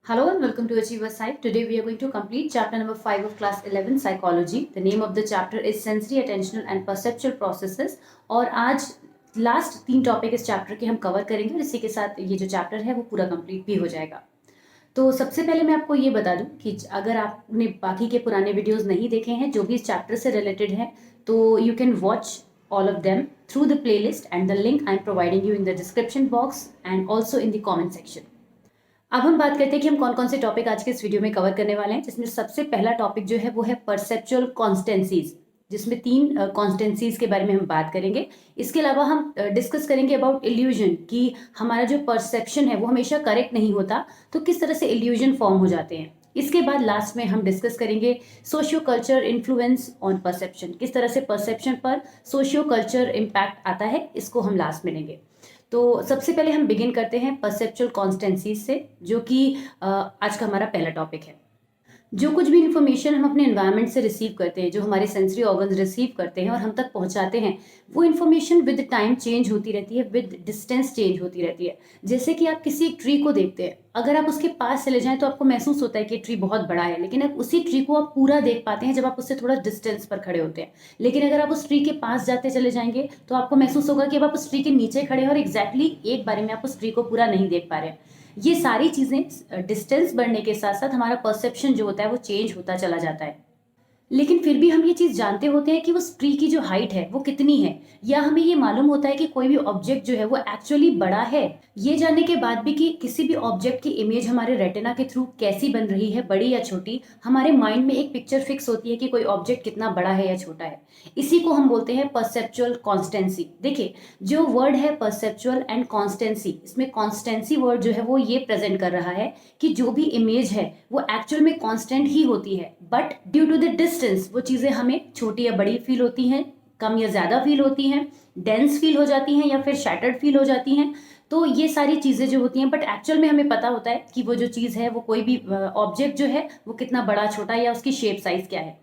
Hello and welcome to Achiever Site. Today we are going to complete chapter number 5 of class 11 psychology. The name of the chapter is sensory, attentional and perceptual processes. और आज last 3 topic इस chapter के हम cover करेंगे और इसी के साथ ये जो चैप्टर है वो पूरा कंप्लीट भी हो जाएगा। तो सबसे पहले मैं आपको ये बता दूं कि अगर आपने बाकी के पुराने वीडियोस नहीं देखे हैं जो भी इस चैप्टर से रिलेटेड हैं तो you can watch all of them through the playlist and the link I'm providing you in the description box and also in the comment section. अब हम बात करते हैं कि हम कौन कौन से टॉपिक आज के इस वीडियो में कवर करने वाले हैं, जिसमें सबसे पहला टॉपिक जो है वो है परसेप्चुअल कॉन्स्टेंसीज, जिसमें 3 कॉन्स्टेंसीज के बारे में हम बात करेंगे। इसके अलावा हम डिस्कस करेंगे अबाउट इल्यूजन, कि हमारा जो परसेप्शन है वो हमेशा करेक्ट नहीं होता, तो किस तरह से इल्यूजन फॉर्म हो जाते हैं। इसके बाद लास्ट में हम डिस्कस करेंगे socio culture influence on perception, किस तरह से परसेप्शन पर सोशियो कल्चर इम्पैक्ट आता है, इसको हम लास्ट में लेंगे। तो सबसे पहले हम बिगिन करते हैं परसेप्चुअल कॉन्स्टेंसीज से, जो कि आज का हमारा पहला टॉपिक है। जो कुछ भी इंफॉर्मेशन हम अपने एनवायरनमेंट से रिसीव करते हैं, जो हमारे सेंसरी ऑर्गन्स रिसीव करते हैं और हम तक पहुंचाते हैं, वो इन्फॉर्मेशन विद टाइम चेंज होती रहती है, विद डिस्टेंस चेंज होती रहती है। जैसे कि आप किसी एक ट्री को देखते हैं, अगर आप उसके पास चले जाएं तो आपको महसूस होता है कि ट्री बहुत बड़ा है, लेकिन आप उसी ट्री को आप पूरा देख पाते हैं जब आप उससे थोड़ा डिस्टेंस पर खड़े होते हैं। लेकिन अगर आप उस ट्री के पास जाते चले जाएंगे तो आपको महसूस होगा कि अब आप उस ट्री के नीचे खड़े हैं और एग्जैक्टली एक बारे में आप उस ट्री को पूरा नहीं देख पा रहे हैं। ये सारी चीजें डिस्टेंस बढ़ने के साथ साथ हमारा परसेप्शन जो होता है वो चेंज होता चला जाता है। लेकिन फिर भी हम ये चीज जानते होते हैं कि उस ट्री की जो हाइट है वो कितनी है, या हमें ये मालूम होता है कि कोई भी ऑब्जेक्ट जो है वो एक्चुअली बड़ा है। ये जानने के बाद भी कि किसी भी ऑब्जेक्ट की इमेज हमारे रेटिना के थ्रू कैसी बन रही है, बड़ी या छोटी, हमारे माइंड में एक पिक्चर फिक्स होती है कि कोई ऑब्जेक्ट कितना बड़ा है या छोटा है। इसी को हम बोलते हैं परसेप्चुअल कॉन्स्टेंसी। देखिए, जो वर्ड है परसेप्चुअल एंड कॉन्स्टेंसी, इसमें कॉन्स्टेंसी वर्ड जो है वो ये प्रेजेंट कर रहा है कि जो भी इमेज है वो एक्चुअल में कॉन्स्टेंट ही होती है, but due to the distance वो चीजें हमें छोटी या बड़ी फील होती हैं, कम या ज्यादा फील होती हैं, डेंस फील हो जाती हैं या फिर शैटर्ड फील हो जाती हैं। तो ये सारी चीजें जो होती हैं, बट एक्चुअल में हमें पता होता है कि वो जो चीज है वो कोई भी ऑब्जेक्ट जो है वो कितना बड़ा छोटा या उसकी शेप साइज क्या है।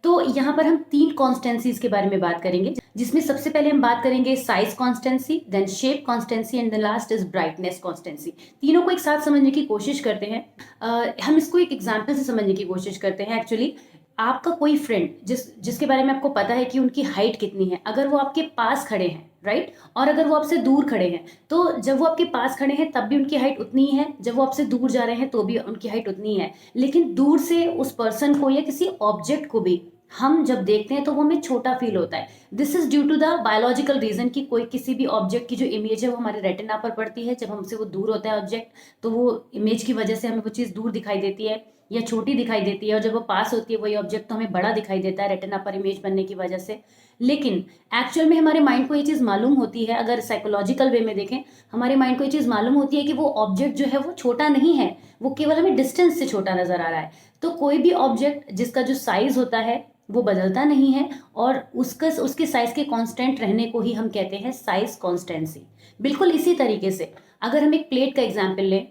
तो यहाँ पर हम 3 कॉन्स्टेंसीज के बारे में बात करेंगे, जिसमें सबसे पहले हम बात करेंगे size constancy, then shape constancy and the last is brightness constancy. तीनों को एक साथ समझने की कोशिश करते हैं। हम इसको एक एग्जाम्पल से समझने की कोशिश करते हैं। एक्चुअली आपका कोई फ्रेंड जिसके बारे में आपको पता है कि उनकी हाइट कितनी है, अगर वो आपके पास खड़े हैं, राइट, और अगर वो आपसे दूर खड़े हैं, तो जब वो आपके पास खड़े हैं तब भी उनकी हाइट उतनी ही है, जब वो आपसे दूर जा रहे हैं तो भी उनकी हाइट उतनी ही है। लेकिन दूर से उस पर्सन को या किसी ऑब्जेक्ट को भी हम जब देखते हैं तो वो हमें छोटा फील होता है। This is due to the biological reason कि कोई किसी भी ऑब्जेक्ट की जो इमेज है वो हमारे रेटिना पर पड़ती है। जब हमसे वो दूर होता है ऑब्जेक्ट, तो वो इमेज की वजह से हमें वो चीज़ दूर दिखाई देती है या छोटी दिखाई देती है, और जब वो पास होती है वही ऑब्जेक्ट तो हमें बड़ा दिखाई देता है रेटिना पर इमेज बनने की वजह से। लेकिन एक्चुअल में हमारे माइंड को ये चीज़ मालूम होती है, अगर साइकोलॉजिकल वे में देखें, हमारे माइंड को ये चीज़ मालूम होती है कि वो ऑब्जेक्ट जो है वो छोटा नहीं है, वो केवल हमें डिस्टेंस से छोटा नजर आ रहा है। तो कोई भी ऑब्जेक्ट जिसका जो साइज होता है वो बदलता नहीं है, और उसके साइज के कांस्टेंट रहने को ही हम कहते हैं साइज कांस्टेंसी। बिल्कुल इसी तरीके से अगर हम एक प्लेट का एग्जांपल लें,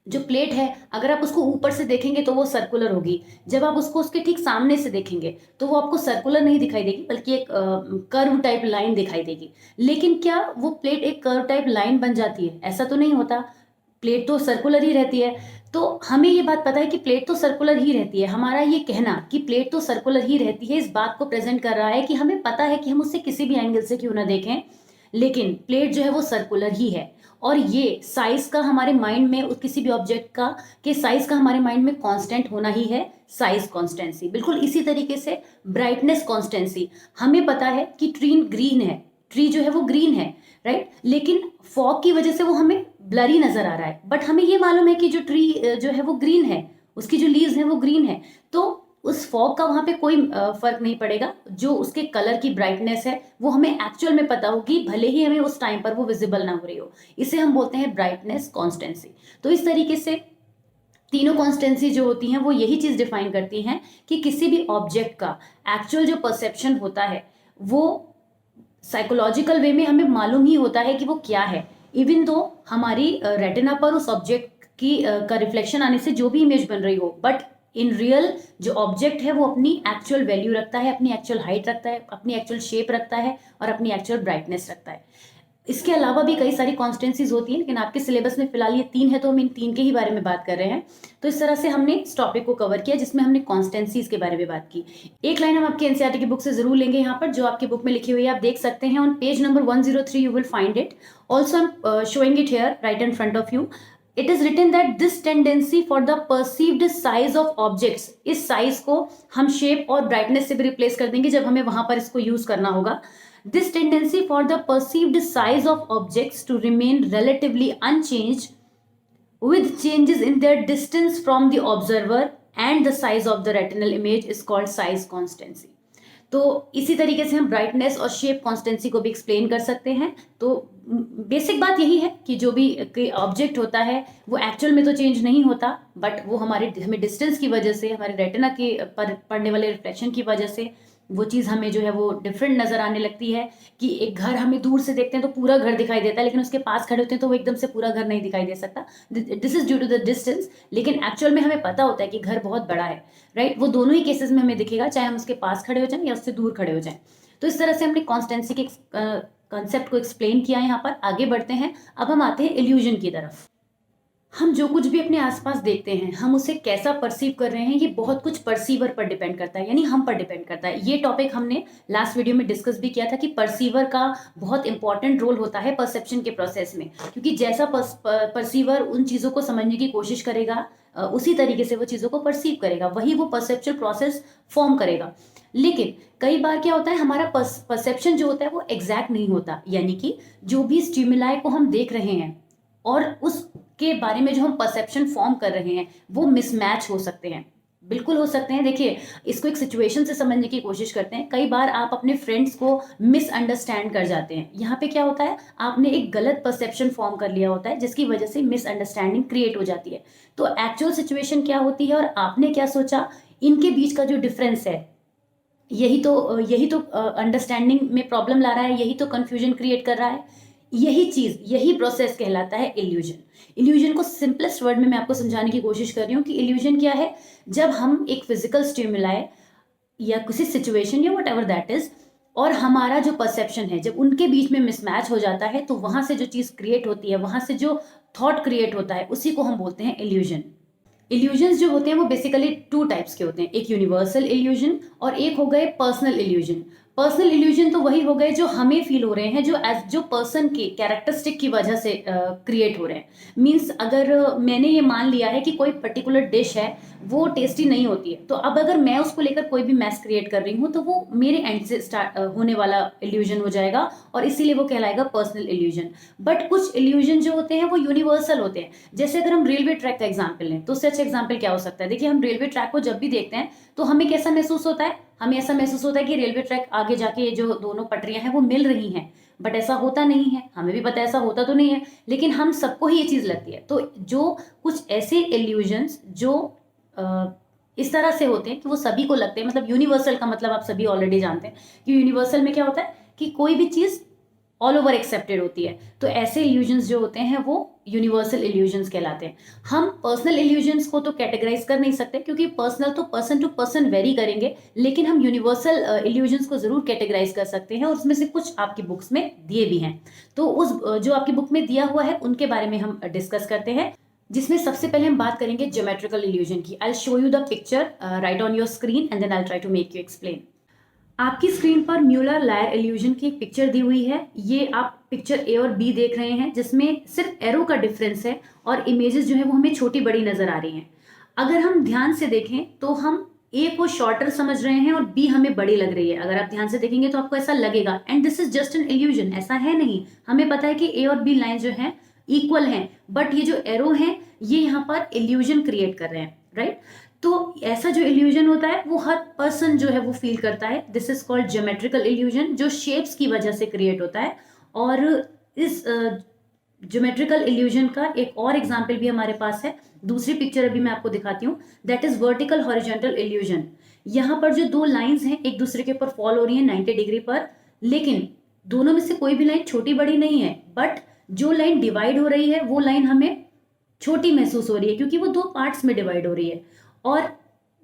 जो प्लेट है अगर आप उसको ऊपर से देखेंगे तो वो सर्कुलर होगी, जब आप उसको उसके ठीक सामने से देखेंगे तो वो आपको सर्कुलर नहीं दिखाई देगी, बल्कि एक कर्व टाइप लाइन दिखाई देगी। लेकिन क्या वो प्लेट एक कर्व टाइप लाइन बन जाती है? ऐसा तो नहीं होता, प्लेट तो सर्कुलर ही रहती है। तो हमें ये बात पता है कि प्लेट तो सर्कुलर ही रहती है। हमारा ये कहना कि प्लेट तो सर्कुलर ही रहती है इस बात को प्रेजेंट कर रहा है कि हमें पता है कि हम उससे किसी भी एंगल से क्यों ना देखें, लेकिन प्लेट जो है वो सर्कुलर ही है। और ये साइज का हमारे माइंड में किसी भी ऑब्जेक्ट का के साइज का हमारे माइंड में कांस्टेंट होना ही है साइज कांस्टेंसी। बिल्कुल इसी तरीके से ब्राइटनेस कांस्टेंसी, हमें पता है कि ट्री ग्रीन है, ट्री जो है वो ग्रीन है, राइट, लेकिन फॉग की वजह से वो हमें ब्लरी नजर आ रहा है, बट हमें ये मालूम है कि जो ट्री जो है वो ग्रीन है, उसकी जो लीव्स है वो ग्रीन है। तो उस फॉग का वहां पे कोई फर्क नहीं पड़ेगा, जो उसके कलर की ब्राइटनेस है वो हमें एक्चुअल में पता होगी, भले ही हमें उस टाइम पर वो विजिबल ना हो रही हो। इसे हम बोलते हैं ब्राइटनेस कॉन्स्टेंसी। तो इस तरीके से तीनों कॉन्स्टेंसी जो होती हैं वो यही चीज डिफाइन करती हैं कि किसी भी ऑब्जेक्ट का एक्चुअल जो परसेप्शन होता है वो साइकोलॉजिकल वे में हमें मालूम ही होता है कि वो क्या है, इवन दो हमारी रेटिना पर उस ऑब्जेक्ट की का रिफ्लेक्शन आने से जो भी इमेज बन रही हो, बट इन रियल जो ऑब्जेक्ट है वो अपनी एक्चुअल वैल्यू रखता है, अपनी एक्चुअल हाइट रखता है, अपनी एक्चुअल शेप रखता है और अपनी एक्चुअल ब्राइटनेस रखता है। इसके अलावा भी कई सारी कॉन्स्टेंसीज होती हैं, लेकिन आपके सिलेबस में फिलहाल ये 3 है, तो हम इन 3 के ही बारे में बात कर रहे हैं। तो इस तरह से हमने इस टॉपिक को कवर किया जिसमें हमने कॉन्स्टेंसीज के बारे में बात की। एक लाइन हम आपके एनसीईआरटी की बुक से जरूर लेंगे, यहाँ पर जो आपकी बुक में लिखी हुई है आप देख सकते हैं। On page number 103 you will find it. Also I am showing it here right in front of you. It is written that this tendency for the perceived size of objects, इस size को हम shape और brightness से भी replace कर देंगे जब हमें वहां पर इसको यूज करना होगा। This tendency for the perceived size of objects to remain relatively unchanged with changes in their distance from the observer and the size of the retinal image is called size constancy. तो इसी तरीके से हम brightness और shape constituency को भी explain कर सकते हैं। तो बेसिक बात यही है कि जो भी ऑब्जेक्ट होता है वो एक्चुअल में तो चेंज नहीं होता, बट वो हमें डिस्टेंस की वजह से, हमारे रेटिना के पर पड़ने वाले रिफ्लेक्शन की वजह से वो चीज़ हमें जो है वो डिफरेंट नज़र आने लगती है। कि एक घर हमें दूर से देखते हैं तो पूरा घर दिखाई देता है, लेकिन उसके पास खड़े होते हैं तो वो एकदम से पूरा घर नहीं दिखाई दे सकता। This is due to the distance. लेकिन एक्चुअल में हमें पता होता है कि घर बहुत बड़ा है, राइट। वो दोनों ही केसेस में हमें दिखेगा, चाहे हम उसके पास खड़े हो जाएं या उससे दूर खड़े हो जाएं। तो इस तरह से हमने कॉन्स्टेंसी के कॉन्सेप्ट को एक्सप्लेन किया। यहाँ पर आगे बढ़ते हैं। अब हम आते हैं इल्यूजन की तरफ। हम जो कुछ भी अपने आसपास देखते हैं, हम उसे कैसा परसीव कर रहे हैं, ये बहुत कुछ परसीवर पर डिपेंड करता है, यानी हम पर डिपेंड करता है। ये टॉपिक हमने लास्ट वीडियो में डिस्कस भी किया था कि परसीवर का बहुत इंपॉर्टेंट रोल होता है परसेप्शन के प्रोसेस में, क्योंकि जैसा परसीवर उन चीज़ों को समझने की कोशिश करेगा उसी तरीके से वो चीज़ों को परसीव करेगा, वही वो परसेप्चुअल प्रोसेस फॉर्म करेगा। लेकिन कई बार क्या होता है, हमारा परसेप्शन जो होता है वो एग्जैक्ट नहीं होता, यानी कि जो भी स्टिमुलाई को हम देख रहे हैं और उसके बारे में जो हम परसेप्शन फॉर्म कर रहे हैं वो मिसमैच हो सकते हैं, बिल्कुल हो सकते हैं। देखिए, इसको एक सिचुएशन से समझने की कोशिश करते हैं। कई बार आप अपने फ्रेंड्स को मिसअंडरस्टैंड कर जाते हैं। यहाँ पे क्या होता है, आपने एक गलत परसेप्शन फॉर्म कर लिया होता है जिसकी वजह से मिसअंडरस्टैंडिंग क्रिएट हो जाती है। तो एक्चुअल सिचुएशन क्या होती है और आपने क्या सोचा, इनके बीच का जो डिफरेंस है यही तो अंडरस्टैंडिंग में प्रॉब्लम ला रहा है, यही तो कंफ्यूजन क्रिएट कर रहा है। यही प्रोसेस कहलाता है इल्यूजन। इल्यूजन को सिंपलेस्ट वर्ड में मैं आपको समझाने की कोशिश कर रही हूँ कि इल्यूजन क्या है। जब हम एक फिजिकल स्टिमुलाई या किसी सिचुएशन या वट एवर दैट इज, और हमारा जो परसेप्शन है, जब उनके बीच में मिसमैच हो जाता है तो वहां से जो चीज क्रिएट होती है, वहां से जो थॉट क्रिएट होता है, उसी को हम बोलते हैं इल्यूजन। इल्यूजन्स जो होते हैं वो बेसिकली 2 टाइप्स के होते हैं, एक यूनिवर्सल इल्यूजन और एक हो गए पर्सनल इल्यूजन। पर्सनल इल्यूजन तो वही हो गए जो हमें फील हो रहे हैं, जो पर्सन के कैरेक्टरिस्टिक की वजह से क्रिएट हो रहे हैं। मीन्स अगर मैंने ये मान लिया है कि कोई पर्टिकुलर डिश है वो टेस्टी नहीं होती है, तो अब अगर मैं उसको लेकर कोई भी मैस क्रिएट कर रही हूँ तो वो मेरे एंड से स्टार्ट होने वाला इल्यूजन हो जाएगा और इसीलिए वो कहलाएगा पर्सनल इल्यूजन। बट कुछ इल्यूजन जो होते हैं वो यूनिवर्सल होते हैं। जैसे अगर हम रेलवे ट्रैक का एग्जाम्पल लें तो उससे अच्छा एग्जाम्पल क्या हो सकता है। देखिए, हम रेलवे ट्रैक को जब भी देखते हैं तो हमें कैसा महसूस होता है, हमें ऐसा महसूस होता है कि रेलवे ट्रैक आगे जाके जो दोनों पटरियां हैं वो मिल रही हैं, बट ऐसा होता नहीं है। हमें भी पता है ऐसा होता तो नहीं है, लेकिन हम सबको ही ये चीज लगती है। तो जो कुछ ऐसे इल्यूजन्स जो इस तरह से होते हैं कि वो सभी को लगते हैं, मतलब यूनिवर्सल का मतलब आप सभी ऑलरेडी जानते हैं कि यूनिवर्सल में क्या होता है कि कोई भी चीज ऑल ओवर एक्सेप्टेड होती है। तो ऐसे इल्यूजन्स जो होते हैं वो यूनिवर्सल इल्यूजन्स कहलाते हैं। हम पर्सनल इल्यूजन्स को तो कैटेगराइज कर नहीं सकते क्योंकि पर्सनल तो पर्सन टू पर्सन वेरी करेंगे, लेकिन हम यूनिवर्सल इल्यूजन्स को जरूर कैटेगराइज कर सकते हैं और उसमें से कुछ आपकी बुक्स में दिए भी हैं। तो उस जो आपकी बुक में दिया हुआ है उनके बारे में हम डिस्कस करते हैं, जिसमें सबसे पहले हम बात करेंगे ज्योमेट्रिकल इल्यूजन की। I show you the picture right on your screen and then I try to make you explain. आपकी स्क्रीन पर म्यूलर लायर इल्यूजन की एक पिक्चर दी हुई है। ये आप पिक्चर ए और बी देख रहे हैं जिसमें सिर्फ एरो का डिफरेंस है और इमेजेस जो है वो हमें छोटी बड़ी नजर आ रही हैं। अगर हम ध्यान से देखें तो हम ए को शॉर्टर समझ रहे हैं और बी हमें बड़ी लग रही है। अगर आप ध्यान से देखेंगे तो आपको ऐसा लगेगा, and this is just an illusion. ऐसा है नहीं, हमें पता है कि ए और बी लाइन जो है इक्वल हैं, बट ये जो एरो है ये यहाँ पर इल्यूजन क्रिएट कर रहे हैं, राइट। तो ऐसा जो इल्यूजन होता है वो हर पर्सन जो है वो फील करता है। This is called geometrical illusion, जो शेप्स की वजह से क्रिएट होता है। और इस ज्योमेट्रिकल इल्यूजन का एक और एग्जाम्पल भी हमारे पास है। दूसरी पिक्चर अभी मैं आपको दिखाती हूँ, that is vertical horizontal illusion. यहाँ पर जो 2 लाइंस हैं एक दूसरे के ऊपर फॉल हो रही है 90 डिग्री पर, लेकिन दोनों में से कोई भी लाइन छोटी बड़ी नहीं है, बट जो लाइन डिवाइड हो रही है वो लाइन हमें छोटी महसूस हो रही है क्योंकि वो 2 पार्ट्स में डिवाइड हो रही है। और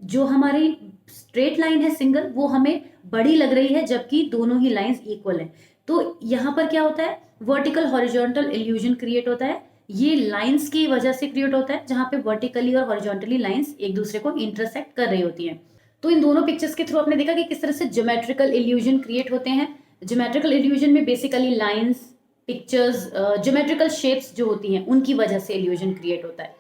जो हमारी स्ट्रेट लाइन है सिंगल, वो हमें बड़ी लग रही है जबकि दोनों ही लाइंस इक्वल है। तो यहाँ पर क्या होता है, वर्टिकल हॉरिजॉन्टल इल्यूजन क्रिएट होता है। ये लाइंस की वजह से क्रिएट होता है, जहाँ पे वर्टिकली और हॉरिजॉन्टली लाइंस एक दूसरे को इंटरसेक्ट कर रही होती हैं। तो इन दोनों पिक्चर्स के थ्रू आपने देखा कि किस तरह से ज्योमेट्रिकल इल्यूजन क्रिएट होते हैं। ज्योमेट्रिकल इल्यूजन में basically lines, pictures, geometrical shapes जो होती हैं उनकी वजह से इल्यूजन क्रिएट होता है।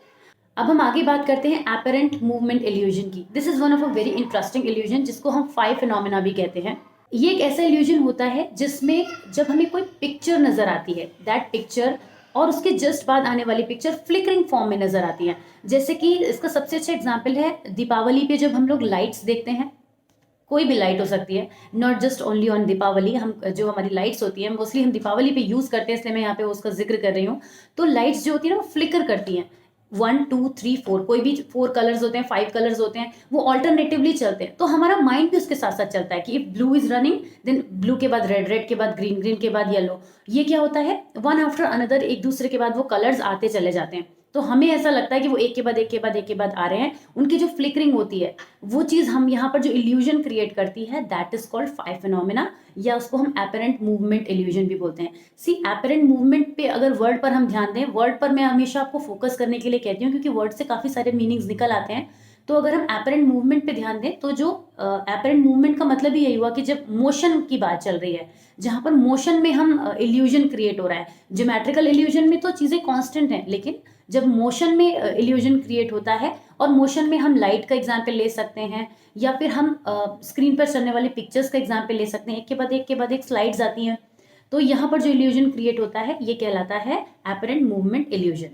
अब हम आगे बात करते हैं एपरेंट मूवमेंट इल्यूजन की। This is one of a very interesting illusion, जिसको हम 5 फिनोमेना भी कहते हैं। ये एक ऐसा इल्यूजन होता है जिसमें जब हमें कोई पिक्चर नजर आती है, दैट पिक्चर और उसके जस्ट बाद आने वाली पिक्चर फ्लिकरिंग फॉर्म में नजर आती है। जैसे कि इसका सबसे अच्छा एग्जाम्पल है दीपावली पे जब हम लोग लाइट्स देखते हैं, कोई भी लाइट हो सकती है, not just only on Deepawali. हम जो हमारी लाइट्स होती हैं मोस्टली हम दीपावली पे यूज करते हैं, इसलिए मैं यहाँ पे उसका जिक्र कर रही हूँ। तो लाइट्स जो होती है ना वो फ्लिकर करती हैं, 1 2 3 4, कोई भी 4 कलर्स होते हैं, 5 कलर्स होते हैं, वो ऑल्टरनेटिवली चलते हैं। तो हमारा माइंड भी उसके साथ साथ चलता है कि if blue is running then blue के बाद रेड, रेड के बाद ग्रीन, ग्रीन के बाद येलो। ये क्या होता है, वन आफ्टर अनदर, एक दूसरे के बाद वो कलर्स आते चले जाते हैं। तो हमें ऐसा लगता है कि वो एक के बाद एक के बाद एक के बाद आ रहे हैं। उनकी जो फ्लिकरिंग होती है वो चीज हम यहाँ पर जो इल्यूजन क्रिएट करती है, दैट इज कॉल्ड 5 फिनोमेना, या उसको हम एपरेंट मूवमेंट इल्यूजन भी बोलते हैं। सी एपरेंट मूवमेंट पे अगर वर्ड पर हम ध्यान दें, वर्ड पर मैं हमेशा आपको फोकस करने के लिए कहती हूँ क्योंकि वर्ड से काफी सारे मीनिंग्स निकल आते हैं। तो अगर हम एपरेंट मूवमेंट पे ध्यान दें तो जो एपरेंट मूवमेंट का मतलब ही यही हुआ कि जब मोशन की बात चल रही है, जहां पर मोशन में हम इल्यूजन क्रिएट हो रहा है। ज्योमेट्रिकल इल्यूजन में तो चीजें कांस्टेंट हैं, लेकिन जब मोशन में इल्यूजन क्रिएट होता है, और मोशन में हम लाइट का एग्जाम्पल ले सकते हैं, या फिर हम स्क्रीन पर चलने वाली पिक्चर्स का एग्जाम्पल ले सकते हैं, एक के बाद एक के बाद एक स्लाइड्स आती हैं। तो यहाँ पर जो इल्यूजन क्रिएट होता है ये कहलाता है एपरेंट मूवमेंट इल्यूजन।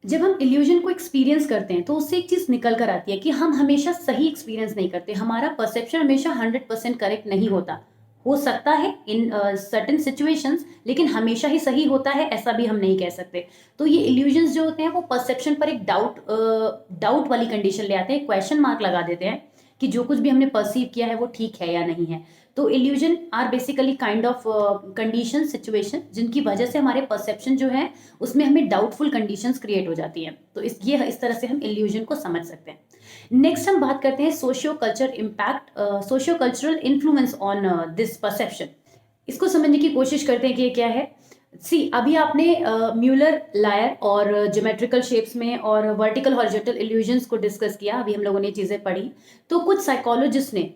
जब हम इल्यूजन को एक्सपीरियंस करते हैं तो उससे एक चीज निकल कर आती है कि हम हमेशा सही एक्सपीरियंस नहीं करते, हमारा परसेप्शन हमेशा 100% करेक्ट नहीं होता। हो सकता है इन सर्टेन सिचुएशंस, लेकिन हमेशा ही सही होता है ऐसा भी हम नहीं कह सकते। तो ये इल्यूजन्स जो होते हैं वो परसेप्शन पर एक डाउट वाली कंडीशन ले आते हैं, क्वेश्चन मार्क लगा देते हैं कि जो कुछ भी हमने परसीव किया है वो ठीक है या नहीं है। तो illusion are basically kind of condition, situation जिनकी वजह से हमारे परसेप्शन जो है उसमें हमें डाउटफुल कंडीशंस क्रिएट हो जाती हैं। तो इस तरह से हम इल्यूजन को समझ सकते हैं। नेक्स्ट हम बात करते हैं socio culture impact, socio cultural influence on this perception. इसको समझने की कोशिश करते हैं कि ये क्या है। सी अभी आपने म्यूलर लायर और ज्योमेट्रिकल शेप्स में और वर्टिकल हॉरिजॉन्टल इल्यूजन्स को डिस्कस किया, अभी हम लोगों ने चीजें पढ़ी। तो कुछ साइकोलॉजिस्ट ने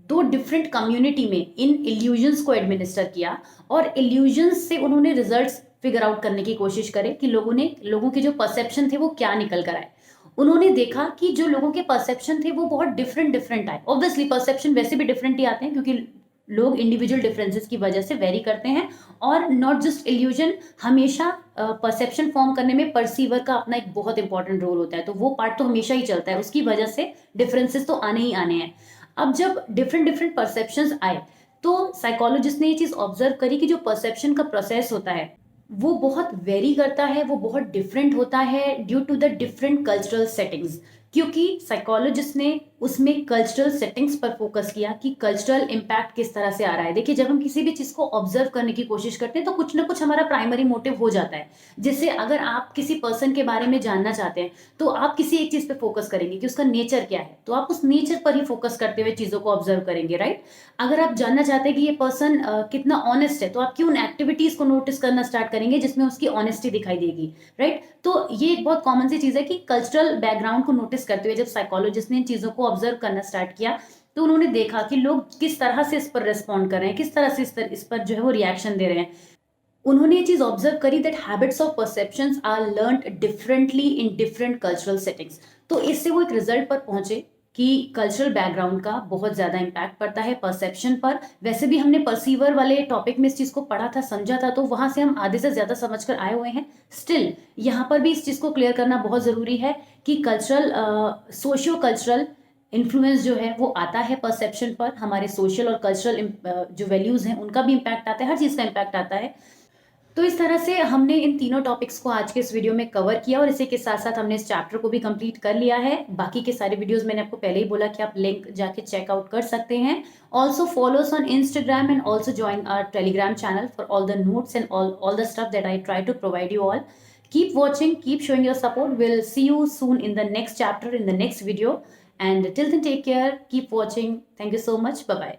2 डिफरेंट कम्युनिटी में इन इल्यूजन्स को एडमिनिस्टर किया, और इल्यूजन्स से उन्होंने रिजल्ट्स फिगर आउट करने की कोशिश करे कि लोगों के जो परसेप्शन थे वो क्या निकल कर आए। उन्होंने देखा कि जो लोगों के परसेप्शन थे वो बहुत डिफरेंट आए। ऑब्वियसली परसेप्शन वैसे भी डिफरेंट ही आते हैं क्योंकि लोग इंडिविजुअल डिफरेंसेस की वजह से वेरी करते हैं, और नॉट जस्ट इल्यूजन, हमेशा परसेप्शन फॉर्म करने में परसीवर का अपना एक बहुत इंपॉर्टेंट रोल होता है। तो वो पार्ट तो हमेशा ही चलता है, उसकी वजह से डिफरेंसेस तो आने ही आने हैं। अब जब डिफरेंट परसेप्शंस आए तो साइकोलॉजिस्ट ने ये चीज ऑब्जर्व करी कि जो परसेप्शन का प्रोसेस होता है वो बहुत वेरी करता है, वो बहुत डिफरेंट होता है due to the different cultural settings. क्योंकि साइकोलॉजिस्ट ने उसमें कल्चरल सेटिंग्स पर फोकस किया कि कल्चरल इम्पैक्ट किस तरह से आ रहा है। देखिए, जब हम किसी भी चीज को ऑब्जर्व करने की कोशिश करते हैं तो कुछ ना कुछ हमारा प्राइमरी मोटिव हो जाता है। जैसे अगर आप किसी पर्सन के बारे में जानना चाहते हैं तो आप किसी एक चीज पे फोकस करेंगे कि उसका नेचर क्या है, तो आप उस नेचर पर ही फोकस करते हुए चीजों को ऑब्जर्व करेंगे, राइट। अगर आप जानना चाहते हैं कि ये पर्सन कितना ऑनेस्ट है, तो आप क्यों उन एक्टिविटीज को नोटिस करना स्टार्ट करेंगे जिसमें उसकी ऑनेस्टी दिखाई देगी, राइट। तो ये एक बहुत कॉमन सी चीज है कि कल्चरल बैकग्राउंड को नोटिस करते हुए जब साइकोलॉजिस्ट ने इन चीजों को ऑब्जर्व करना स्टार्ट किया तो उन्होंने देखा कि लोग किस तरह से इस पर रिस्पॉन्ड कर रहे हैं, किस तरह से इस पर जो है वो रिएक्शन दे रहे हैं। उन्होंने ये चीज ऑब्जर्व करी that habits of perceptions are learned differently in different cultural settings. तो इससे वो एक रिजल्ट पर पहुंचे कि कल्चरल बैकग्राउंड का बहुत ज्यादा इंपैक्ट पड़ता है परसेप्शन पर। वैसे भी हमने परसीवर वाले टॉपिक में इस चीज को पढ़ा था, समझा था, तो वहां से हम आधे से ज्यादा समझकर आए हुए हैं। स्टिल यहाँ पर भी इस चीज को क्लियर करना बहुत जरूरी है कि कल्चरल, सोशियो कल्चरल इन्फ्लुएंस जो है वो आता है परसेप्शन पर। हमारे सोशल और कल्चरल जो वैल्यूज हैं उनका भी इंपैक्ट आता है, हर चीज का इंपैक्ट आता है। तो इस तरह से हमने इन तीनों टॉपिक्स को आज के इस वीडियो में कवर किया, और इसी के साथ साथ हमने इस चैप्टर को भी कंप्लीट कर लिया है। बाकी के सारे वीडियोस मैंने आपको पहले ही बोला कि आप लिंक जाके चेकआउट कर सकते हैं। Also follow us on Instagram and also join our Telegram channel for all the notes and all the stuff that I try to provide you all. Keep watching, keep showing your support. We'll see you soon in the next chapter, in the next video. And till then, take care, keep watching. Thank you so much. Bye bye.